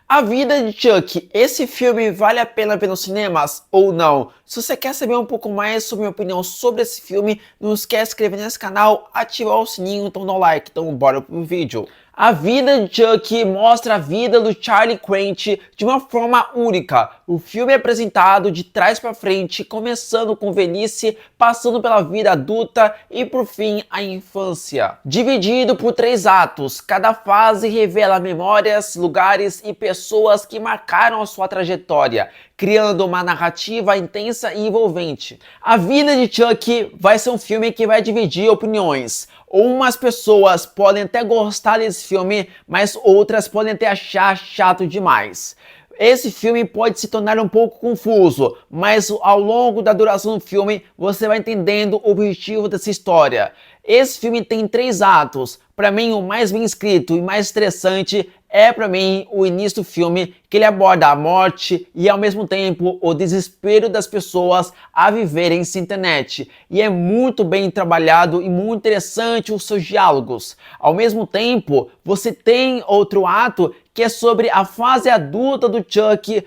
A Vida de Chuck, esse filme vale a pena ver nos cinemas ou não? Se você quer saber um pouco mais sobre minha opinião sobre esse filme, não esquece de se inscrever nesse canal, ativar o sininho, então dá um like, então bora pro vídeo. A Vida de Chuck mostra a vida do Charlie Crent de uma forma única. O filme é apresentado de trás para frente, começando com velhice, passando pela vida adulta e por fim a infância. Dividido por 3 atos, cada fase revela memórias, lugares e pessoas que marcaram a sua trajetória, criando uma narrativa intensa e envolvente. A Vida de Chuck vai ser um filme que vai dividir opiniões. Umas pessoas podem até gostar desse filme, mas outras podem até achar chato demais. Esse filme pode se tornar um pouco confuso, mas ao longo da duração do filme você vai entendendo o objetivo dessa história. Esse filme tem 3 atos. Para mim, o mais bem escrito e mais interessante é, para mim, o início do filme, que ele aborda a morte e, ao mesmo tempo, o desespero das pessoas a viverem sem internet. E é muito bem trabalhado e muito interessante os seus diálogos. Ao mesmo tempo, você tem outro ato que é sobre a fase adulta do Chuck,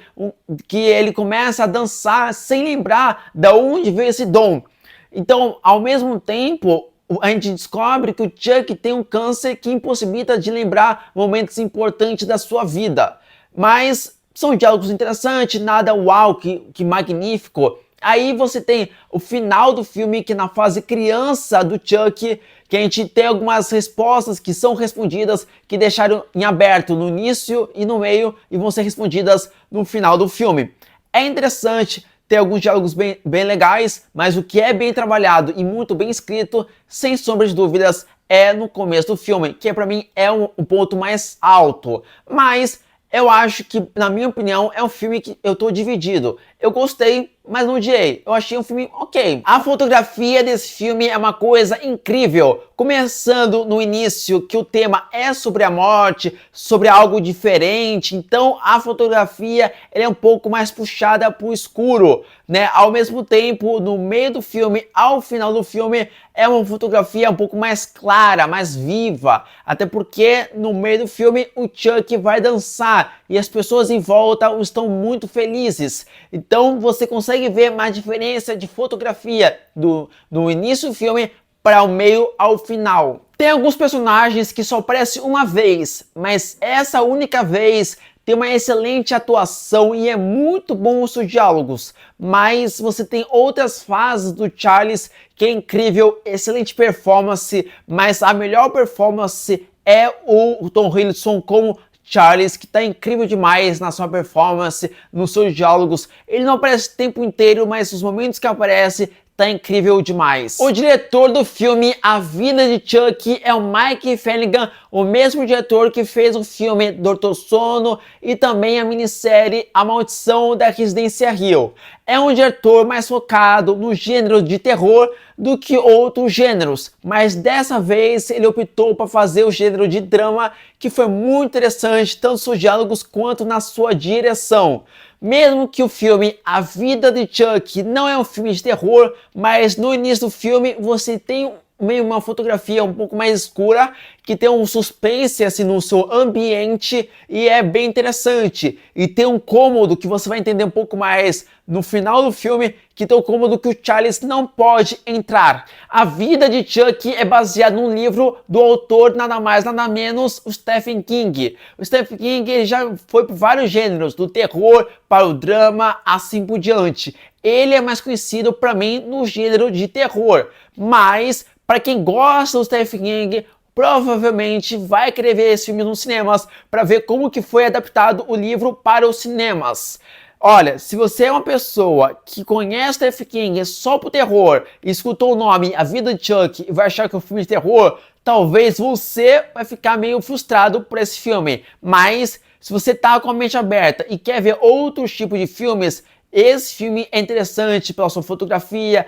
que ele começa a dançar sem lembrar de onde veio esse dom. Então, ao mesmo tempo, a gente descobre que o Chuck tem um câncer que impossibilita de lembrar momentos importantes da sua vida. Mas são diálogos interessantes, nada uau, que magnífico. Aí você tem o final do filme, que na fase criança do Chuck, que a gente tem algumas respostas que são respondidas, que deixaram em aberto no início e no meio e vão ser respondidas no final do filme. É interessante, tem alguns diálogos bem legais, mas o que é bem trabalhado e muito bem escrito, sem sombra de dúvidas, é no começo do filme, que pra mim é um ponto mais alto. Mas eu acho que, na minha opinião, é um filme que eu tô dividido. Eu gostei, mas não odiei. Eu achei um filme ok. A fotografia desse filme é uma coisa incrível. Começando no início, que o tema é sobre a morte, sobre algo diferente. Então, a fotografia ela é um pouco mais puxada pro escuro, né? Ao mesmo tempo, no meio do filme, ao final do filme, é uma fotografia um pouco mais clara, mais viva. Até porque, no meio do filme, o Chuck vai dançar e as pessoas em volta estão muito felizes. Então você consegue ver uma diferença de fotografia do início do filme para o meio ao final. Tem alguns personagens que só aparecem uma vez, mas essa única vez tem uma excelente atuação e é muito bom os seus diálogos. Mas você tem outras fases do Charles que é incrível, excelente performance, mas a melhor performance é o Tom Hiddleston como Charles, que tá incrível demais na sua performance, nos seus diálogos. Ele não aparece o tempo inteiro, mas os momentos que aparece tá incrível demais. O diretor do filme A Vida de Chuck é o Mike Flanagan, o mesmo diretor que fez o filme Dr. Sono e também a minissérie A Maldição da Residência Hill. É um diretor mais focado no gênero de terror do que outros gêneros, mas dessa vez ele optou para fazer o gênero de drama, que foi muito interessante, tanto nos seus diálogos quanto na sua direção. Mesmo que o filme A Vida de Chuck não é um filme de terror, mas no início do filme você tem meio uma fotografia um pouco mais escura, que tem um suspense assim no seu ambiente e é bem interessante. E tem um cômodo que você vai entender um pouco mais no final do filme, que tem um cômodo que o Charles não pode entrar. A Vida de Chuck é baseada num livro do autor nada mais nada menos o Stephen King. O Stephen King ele já foi por vários gêneros, do terror para o drama, assim por diante. Ele é mais conhecido para mim no gênero de terror, mas para quem gosta do Stephen King, provavelmente vai querer ver esse filme nos cinemas para ver como que foi adaptado o livro para os cinemas. Olha, se você é uma pessoa que conhece Stephen King só por terror e escutou o nome A Vida de Chuck e vai achar que é um filme de terror, talvez você vai ficar meio frustrado por esse filme. Mas se você tá com a mente aberta e quer ver outros tipos de filmes, esse filme é interessante pela sua fotografia,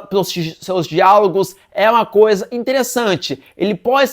pelos seus diálogos, é uma coisa interessante. Ele pode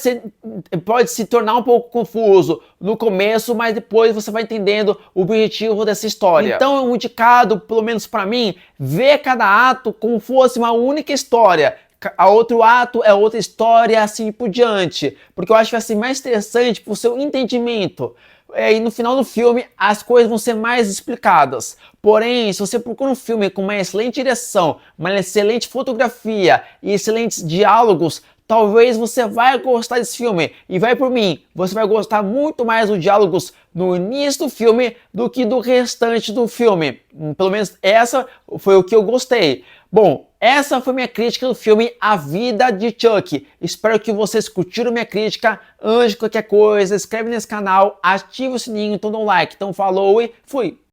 se tornar um pouco confuso no começo, mas depois você vai entendendo o objetivo dessa história. Então é um indicado, pelo menos para mim, ver cada ato como fosse uma única história. A outro ato é outra história, assim por diante. Porque eu acho que vai ser mais interessante pro seu entendimento. e no final do filme as coisas vão ser mais explicadas. Porém, se você procura um filme com uma excelente direção, uma excelente fotografia e excelentes diálogos, talvez você vai gostar desse filme. E vai por mim, você vai gostar muito mais dos diálogos no início do filme do que do restante do filme. Pelo menos essa foi o que eu gostei. Bom, essa foi minha crítica do filme A Vida de Chuck. Espero que vocês curtiram minha crítica. Antes de qualquer coisa, inscreve nesse canal, ativa o sininho, então dá um like. Então falou e fui!